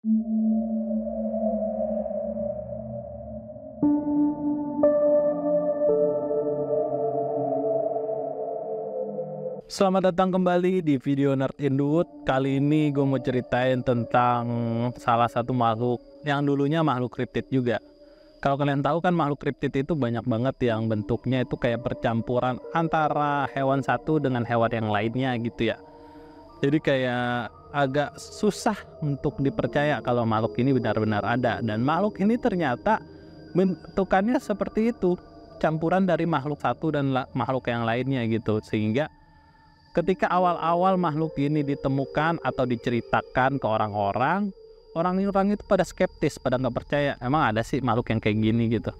Selamat datang kembali di video Nerd in the Wood. Kali ini gue mau ceritain tentang salah satu makhluk yang dulunya makhluk kriptid juga. Kalau kalian tahu kan makhluk kriptid itu banyak banget yang bentuknya itu kayak percampuran antara hewan satu dengan hewan yang lainnya gitu ya. Jadi kayak agak susah untuk dipercaya kalau makhluk ini benar-benar ada. Dan makhluk ini ternyata bentukannya seperti itu, campuran dari makhluk satu dan makhluk yang lainnya gitu. Sehingga ketika awal-awal makhluk ini ditemukan atau diceritakan ke orang-orang itu pada skeptis, pada nggak percaya. Emang ada sih makhluk yang kayak gini gitu.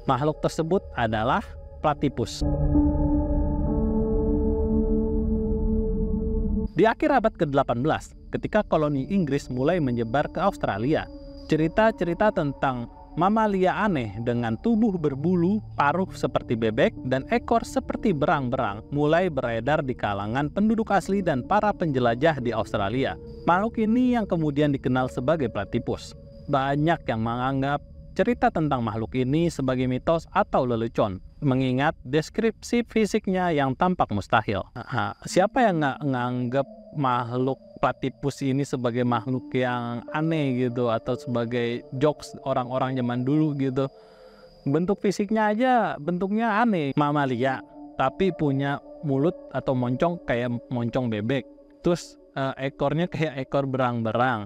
Makhluk tersebut adalah platypus. Di akhir abad ke-18, ketika koloni Inggris mulai menyebar ke Australia, cerita-cerita tentang mamalia aneh dengan tubuh berbulu, paruh seperti bebek, dan ekor seperti berang-berang mulai beredar di kalangan penduduk asli dan para penjelajah di Australia. Makhluk ini yang kemudian dikenal sebagai platypus. Banyak yang menganggap cerita tentang makhluk ini sebagai mitos atau lelucon, mengingat deskripsi fisiknya yang tampak mustahil. Siapa yang nggak nganggap makhluk platypus ini sebagai makhluk yang aneh gitu, atau sebagai jokes orang-orang zaman dulu gitu? Bentuk fisiknya aja bentuknya aneh, mamalia, tapi punya mulut atau moncong kayak moncong bebek. Terus ekornya kayak ekor berang-berang,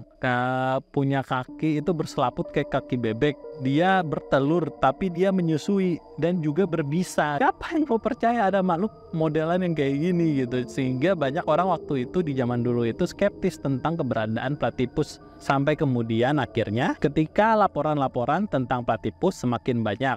punya kaki itu berselaput kayak kaki bebek. Dia bertelur tapi dia menyusui dan juga berbisa. Siapa yang mau percaya ada makhluk modelan yang kayak gini gitu? Sehingga banyak orang waktu itu di zaman dulu itu skeptis tentang keberadaan platypus. Sampai kemudian akhirnya ketika laporan-laporan tentang platypus semakin banyak,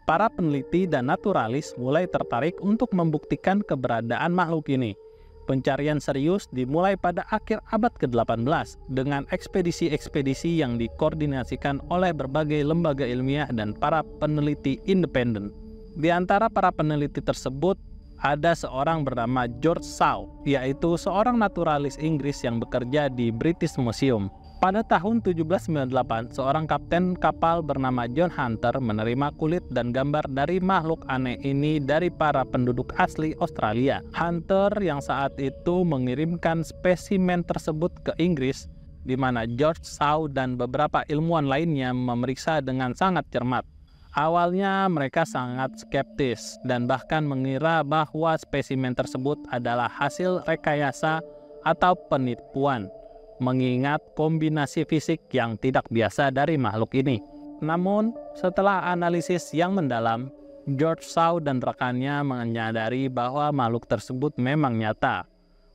para peneliti dan naturalis mulai tertarik untuk membuktikan keberadaan makhluk ini. Pencarian serius dimulai pada akhir abad ke-18 dengan ekspedisi-ekspedisi yang dikoordinasikan oleh berbagai lembaga ilmiah dan para peneliti independen. Di antara para peneliti tersebut ada seorang bernama George Shaw, yaitu seorang naturalis Inggris yang bekerja di British Museum. Pada tahun 1798, seorang kapten kapal bernama John Hunter menerima kulit dan gambar dari makhluk aneh ini dari para penduduk asli Australia. Hunter yang saat itu mengirimkan spesimen tersebut ke Inggris, di mana George Shaw dan beberapa ilmuwan lainnya memeriksa dengan sangat cermat. Awalnya mereka sangat skeptis dan bahkan mengira bahwa spesimen tersebut adalah hasil rekayasa atau penipuan, mengingat kombinasi fisik yang tidak biasa dari makhluk ini. Namun, setelah analisis yang mendalam, George Shaw dan rekannya menyadari bahwa makhluk tersebut memang nyata.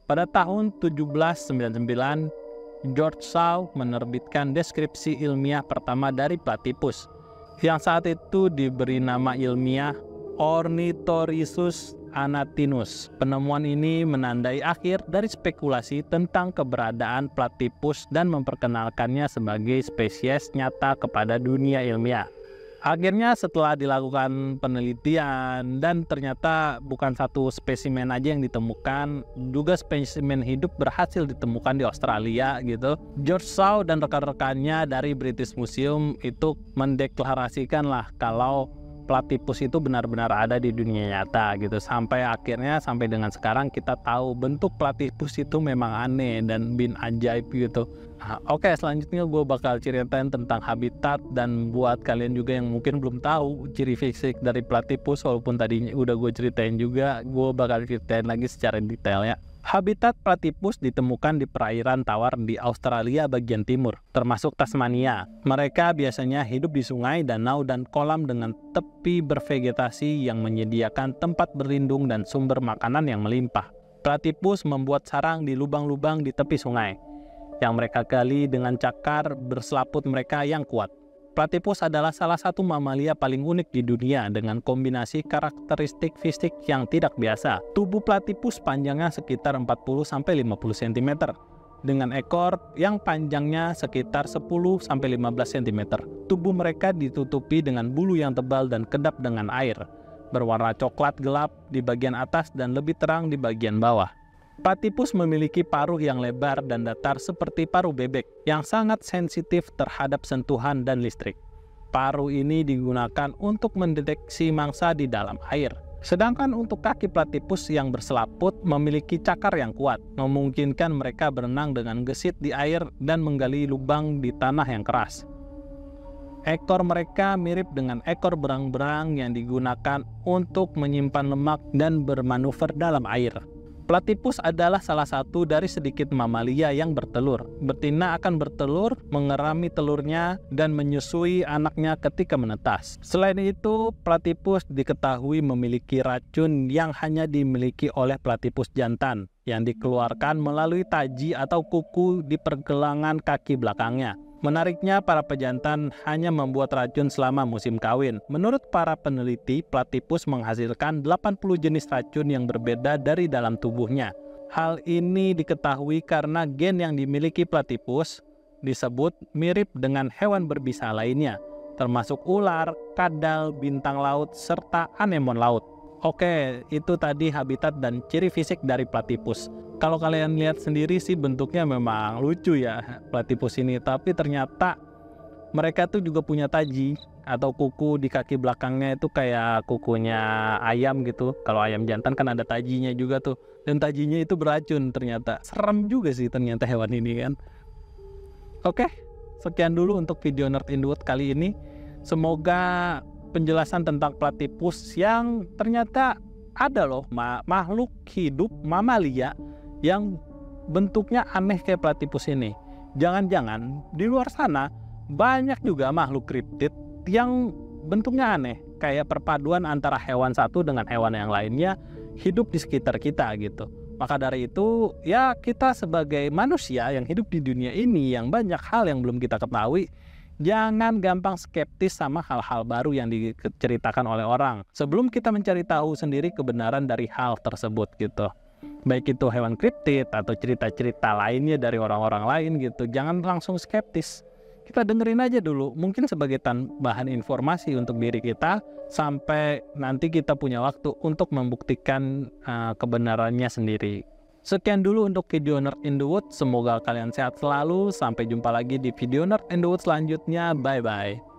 Pada tahun 1799, George Shaw menerbitkan deskripsi ilmiah pertama dari platypus, yang saat itu diberi nama ilmiah Ornithorhynchus anatinus. Penemuan ini menandai akhir dari spekulasi tentang keberadaan platypus dan memperkenalkannya sebagai spesies nyata kepada dunia ilmiah. Akhirnya setelah dilakukan penelitian dan ternyata bukan satu spesimen aja yang ditemukan, juga spesimen hidup berhasil ditemukan di Australia gitu. George Shaw dan rekan-rekannya dari British Museum itu mendeklarasikan lah kalau platypus itu benar-benar ada di dunia nyata gitu. Sampai akhirnya sampai dengan sekarang kita tahu bentuk platypus itu memang aneh dan bin ajaib gitu. Oke, selanjutnya gue bakal ceritain tentang habitat, dan buat kalian juga yang mungkin belum tahu ciri fisik dari platypus, walaupun tadinya udah gue ceritain juga, gue bakal ceritain lagi secara detail ya. Habitat platypus ditemukan di perairan tawar di Australia bagian timur, termasuk Tasmania. Mereka biasanya hidup di sungai, danau, dan kolam dengan tepi bervegetasi yang menyediakan tempat berlindung dan sumber makanan yang melimpah. Platypus membuat sarang di lubang-lubang di tepi sungai, yang mereka gali dengan cakar berselaput mereka yang kuat. Platypus adalah salah satu mamalia paling unik di dunia dengan kombinasi karakteristik fisik yang tidak biasa. Tubuh platypus panjangnya sekitar 40-50 cm, dengan ekor yang panjangnya sekitar 10-15 cm. Tubuh mereka ditutupi dengan bulu yang tebal dan kedap dengan air, berwarna coklat gelap di bagian atas dan lebih terang di bagian bawah. Platypus memiliki paruh yang lebar dan datar seperti paruh bebek yang sangat sensitif terhadap sentuhan dan listrik. Paruh ini digunakan untuk mendeteksi mangsa di dalam air. Sedangkan untuk kaki platypus yang berselaput memiliki cakar yang kuat, memungkinkan mereka berenang dengan gesit di air dan menggali lubang di tanah yang keras. Ekor mereka mirip dengan ekor berang-berang yang digunakan untuk menyimpan lemak dan bermanuver dalam air. Platypus adalah salah satu dari sedikit mamalia yang bertelur. Betina akan bertelur, mengerami telurnya, dan menyusui anaknya ketika menetas. Selain itu, platypus diketahui memiliki racun yang hanya dimiliki oleh platypus jantan, yang dikeluarkan melalui taji atau kuku di pergelangan kaki belakangnya. Menariknya, para pejantan hanya membuat racun selama musim kawin. Menurut para peneliti, platypus menghasilkan 80 jenis racun yang berbeda dari dalam tubuhnya. Hal ini diketahui karena gen yang dimiliki platypus disebut mirip dengan hewan berbisa lainnya, termasuk ular, kadal, bintang laut, serta anemon laut. Oke, itu tadi habitat dan ciri fisik dari platypus. Kalau kalian lihat sendiri sih bentuknya memang lucu ya platypus ini, tapi ternyata mereka tuh juga punya taji atau kuku di kaki belakangnya itu kayak kukunya ayam gitu. Kalau ayam jantan kan ada tajinya juga tuh, dan tajinya itu beracun ternyata. Serem juga sih ternyata hewan ini kan. Oke, sekian dulu untuk video Nerd in the Wood kali ini. Semoga penjelasan tentang platypus yang ternyata ada loh makhluk hidup mamalia yang bentuknya aneh kayak platypus ini. Jangan-jangan di luar sana banyak juga makhluk kriptid yang bentuknya aneh, kayak perpaduan antara hewan satu dengan hewan yang lainnya hidup di sekitar kita gitu. Maka dari itu, ya kita sebagai manusia yang hidup di dunia ini yang banyak hal yang belum kita ketahui, jangan gampang skeptis sama hal-hal baru yang diceritakan oleh orang sebelum kita mencari tahu sendiri kebenaran dari hal tersebut gitu. Baik itu hewan kriptid atau cerita-cerita lainnya dari orang-orang lain gitu. Jangan langsung skeptis. Kita dengerin aja dulu, mungkin sebagai tambahan informasi untuk diri kita sampai nanti kita punya waktu untuk membuktikan kebenarannya sendiri. Sekian dulu untuk video Nerd in the Wood. Semoga kalian sehat selalu. Sampai jumpa lagi di video Nerd in the Wood selanjutnya. Bye-bye.